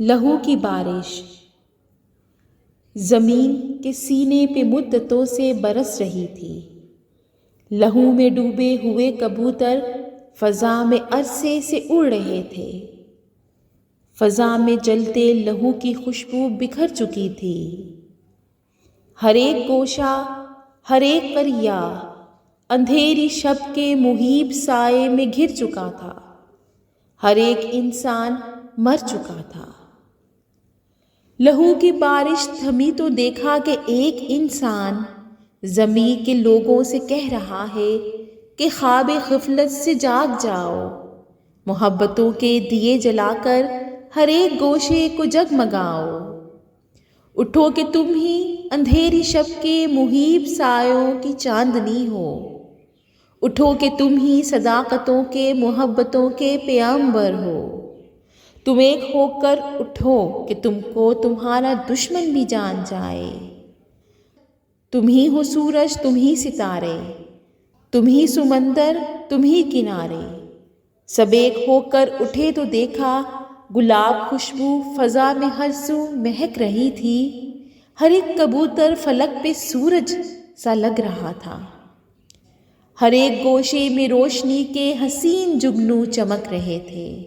لہو کی بارش زمین کے سینے پہ مدتوں سے برس رہی تھی۔ لہو میں ڈوبے ہوئے کبوتر فضا میں عرصے سے اڑ رہے تھے۔ فضا میں جلتے لہو کی خوشبو بکھر چکی تھی۔ ہر ایک گوشہ، ہر ایک کریا اندھیری شب کے مہیب سائے میں گھر چکا تھا۔ ہر ایک انسان مر چکا تھا۔ لہو کی بارش تھمی تو دیکھا کہ ایک انسان زمین کے لوگوں سے کہہ رہا ہے کہ خواب غفلت سے جاگ جاؤ، محبتوں کے دیے جلا کر ہر ایک گوشے کو جگمگاؤ۔ اٹھو کہ تم ہی اندھیری شب کے مہیب سایوں کی چاندنی ہو۔ اٹھو کہ تم ہی صداقتوں کے محبتوں کے پیامبر ہو۔ تم ایک ہو کر اٹھو کہ تم کو تمہارا دشمن بھی جان جائے۔ تم ہی ہو سورج، تم ہی ستارے، تم ہی سمندر، تم ہی کنارے۔ سب ایک ہو کر اٹھے تو دیکھا گلاب خوشبو فضا میں ہر سو مہک رہی تھی۔ ہر ایک کبوتر فلک پہ سورج سا لگ رہا تھا۔ ہر ایک گوشے میں روشنی کے حسین جگنو چمک رہے تھے۔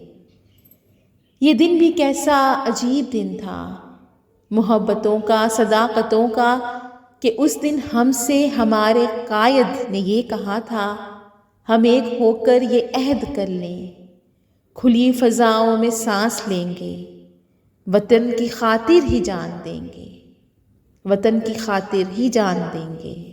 یہ دن بھی کیسا عجیب دن تھا، محبتوں کا، صداقتوں کا، کہ اس دن ہم سے ہمارے قائد نے یہ کہا تھا، ہم ایک ہو کر یہ عہد کر لیں، کھلی فضاؤں میں سانس لیں گے، وطن کی خاطر ہی جان دیں گے، وطن کی خاطر ہی جان دیں گے۔